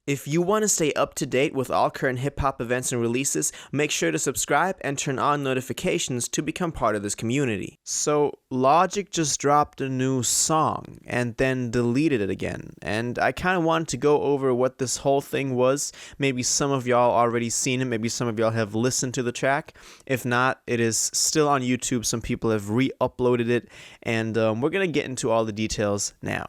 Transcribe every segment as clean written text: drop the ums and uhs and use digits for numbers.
If you want to stay up to date with all current hip hop events and releases, make sure to subscribe and turn on notifications to become part of this community. So, Logic just dropped a new song and then deleted it again. And I kind of wanted to go over what this whole thing was. Maybe some of y'all already seen it, maybe some of y'all have listened to the track. If not, it is still on YouTube. Some people have re-uploaded it, and we're going to get into all the details now.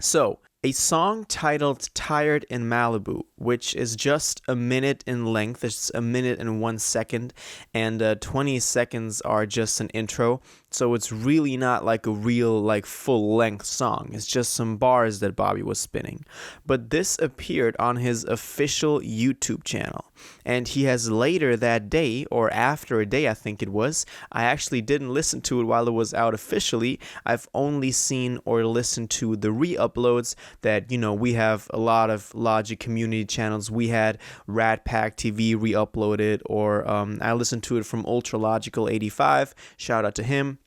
So, a song titled Tired in Malibu, which is just a minute in length. It's a minute and 1 second, and 20 seconds are just an intro. So it's really not like a real, full-length song. It's just some bars that Bobby was spinning. But this appeared on his official YouTube channel. And he has later that day, or after a day I think it was, I actually didn't listen to it while it was out officially. I've only seen or listened to the re-uploads that, we have a lot of Logic community channels. We had Rat Pack TV re-uploaded, or I listened to it from Ultralogical85. Shout out to him.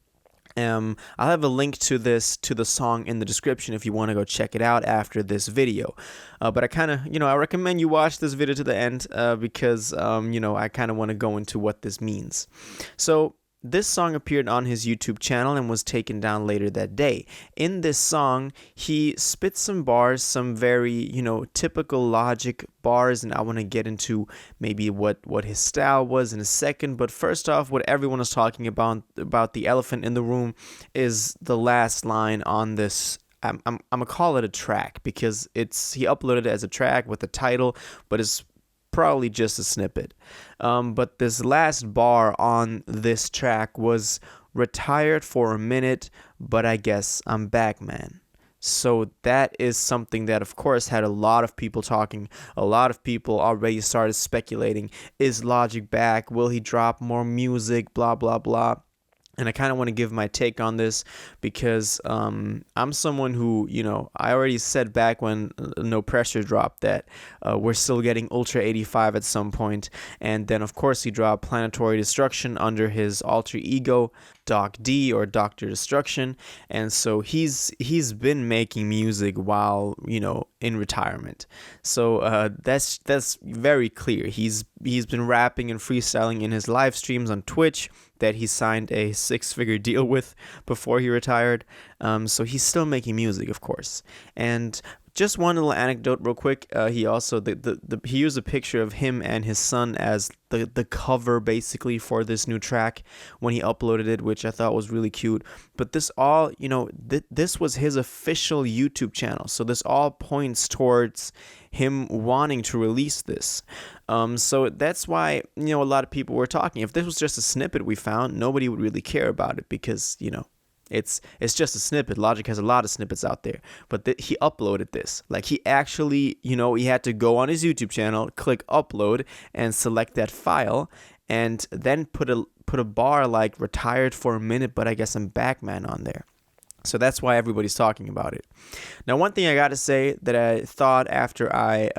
I'll have a link to the song in the description if you want to go check it out after this video. But I kind of, I recommend you watch this video to the end because, I kind of want to go into what this means. So, this song appeared on his YouTube channel and was taken down later that day. In this song, he spit some bars, some very, typical Logic bars, and I want to get into maybe what his style was in a second. But first off, what everyone is talking about the elephant in the room is the last line on this. I'm gonna call it a track because he uploaded it as a track with a title, but it's probably just a snippet. But this last bar on this track was retired for a minute, but I guess I'm back, man. So that is something that, of course, had a lot of people talking. A lot of people already started speculating. Is Logic back? Will he drop more music? Blah, blah, blah. And I kind of want to give my take on this because I'm someone who, I already said back when No Pressure dropped that we're still getting Ultra 85 at some point. And then, of course, he dropped Planetary Destruction under his alter ego, Doc D, or Dr. Destruction. And so he's been making music while, in retirement. So that's very clear. He's been rapping and freestyling in his live streams on Twitch that he signed a 6-figure deal with before he retired. So he's still making music, of course. And just one little anecdote real quick. He also he used a picture of him and his son as the cover basically for this new track when he uploaded it, which I thought was really cute. But this all, this was his official YouTube channel. So this all points towards him wanting to release this. So that's why, a lot of people were talking. If this was just a snippet we found, nobody would really care about it because, it's just a snippet. Logic has a lot of snippets out there. But he uploaded this. Like, he actually, he had to go on his YouTube channel, click upload, and select that file, and then put a bar like retired for a minute, but I guess I'm back, man, on there. So that's why everybody's talking about it. Now, one thing I got to say that I thought after I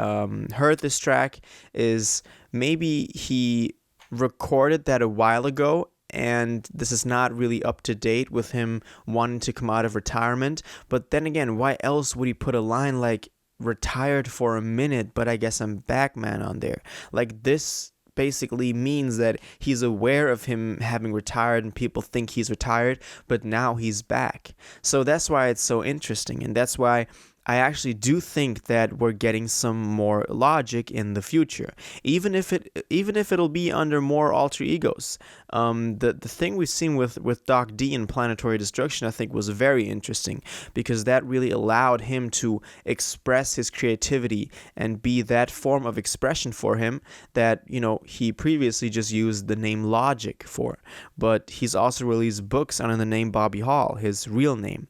heard this track is maybe he recorded that a while ago, and this is not really up to date with him wanting to come out of retirement. But then again, why else would he put a line like retired for a minute, but I guess I'm back, man, on there? Like, this basically means that he's aware of him having retired and people think he's retired, but now he's back. So that's why it's so interesting, and that's why I actually do think that we're getting some more Logic in the future, even if it'll be under more alter egos. The thing we've seen with Doc D and Planetary Destruction, I think, was very interesting because that really allowed him to express his creativity and be that form of expression for him that he previously just used the name Logic for. But he's also released books under the name Bobby Hall, his real name.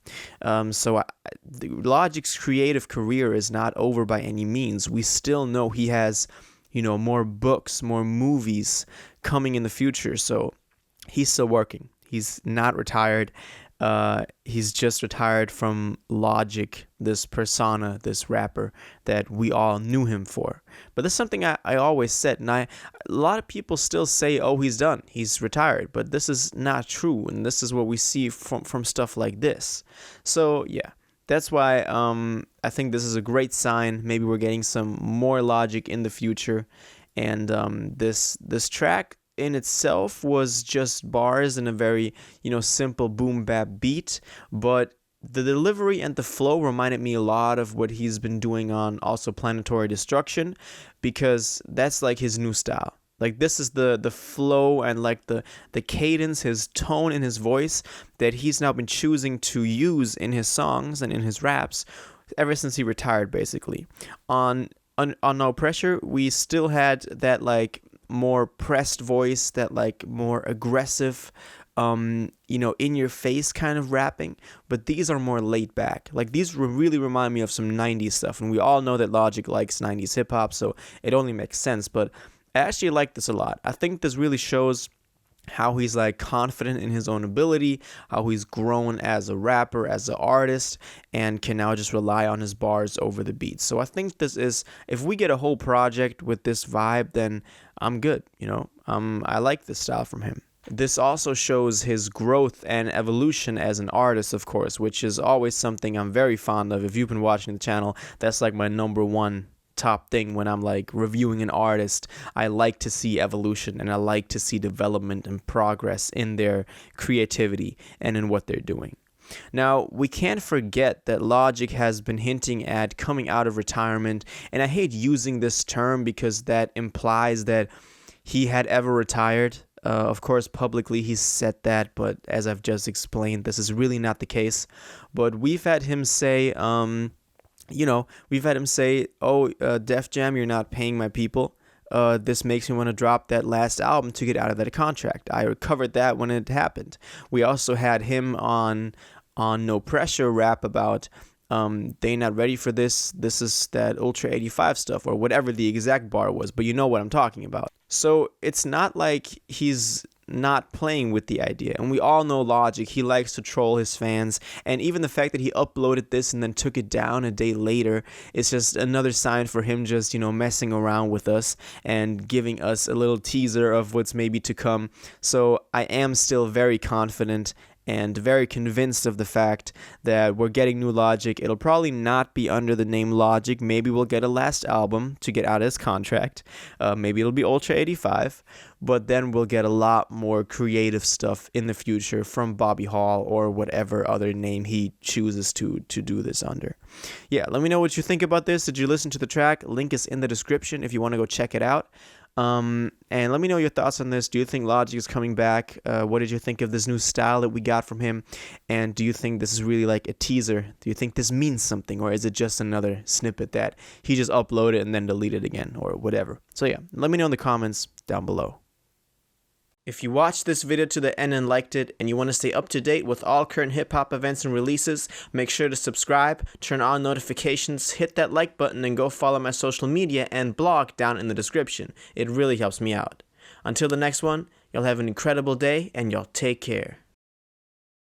Logic's creative career is not over by any means. We still know he has, more books, more movies coming in the future. So he's still working. He's not retired. He's just retired from Logic, this persona, this rapper that we all knew him for. But that's something I always said, and a lot of people still say, oh, he's done, he's retired, but this is not true, and this is what we see from stuff like this. So yeah, That's why I think this is a great sign. Maybe we're getting some more Logic in the future. And this track in itself was just bars and a very, simple boom bap beat, but the delivery and the flow reminded me a lot of what he's been doing on also Planetary Destruction, because that's like his new style. Like, this is the flow and like the cadence, his tone in his voice that he's now been choosing to use in his songs and in his raps ever since he retired, basically. On No Pressure, we still had that like more pressed voice, that like more aggressive, in your face kind of rapping, but these are more laid back. Like, these really remind me of some 90s stuff, and we all know that Logic likes 90s hip hop, so it only makes sense. But I actually like this a lot. I think this really shows how he's like confident in his own ability, how he's grown as a rapper, as an artist, and can now just rely on his bars over the beats. So I think this is, if we get a whole project with this vibe, then I'm good, I like this style from him. This also shows his growth and evolution as an artist, of course, which is always something I'm very fond of. If you've been watching the channel, that's like my number one top thing when I'm like reviewing an artist. I like to see evolution, and I like to see development and progress in their creativity and in what they're doing. Now, we can't forget that Logic has been hinting at coming out of retirement, and I hate using this term because that implies that he had ever retired. Of course, publicly he's said that, but as I've just explained, this is really not the case. But we've had him say, "Oh, Def Jam, you're not paying my people. This makes me want to drop that last album to get out of that contract." I covered that when it happened. We also had him on No Pressure rap about they not ready for this. This is that Ultra 85 stuff, or whatever the exact bar was, but you know what I'm talking about. So it's not like he's not playing with the idea, and we all know Logic, he likes to troll his fans, and even the fact that he uploaded this and then took it down a day later is just another sign for him just messing around with us and giving us a little teaser of what's maybe to come. So I am still very confident and very convinced of the fact that we're getting new Logic. It'll probably not be under the name Logic. Maybe we'll get a last album to get out of his contract. Maybe it'll be Ultra 85. But then we'll get a lot more creative stuff in the future from Bobby Hall or whatever other name he chooses to do this under. Yeah, let me know what you think about this. Did you listen to the track? Link is in the description if you want to go check it out. And let me know your thoughts on this. Do you think Logic is coming back? What did you think of this new style that we got from him? And do you think this is really like a teaser? Do you think this means something, or is it just another snippet that he just uploaded and then deleted again, or whatever? So yeah, let me know in the comments down below. If you watched this video to the end and liked it, and you want to stay up to date with all current hip-hop events and releases, make sure to subscribe, turn on notifications, hit that like button, and go follow my social media and blog down in the description. It really helps me out. Until the next one, y'all have an incredible day, and y'all take care.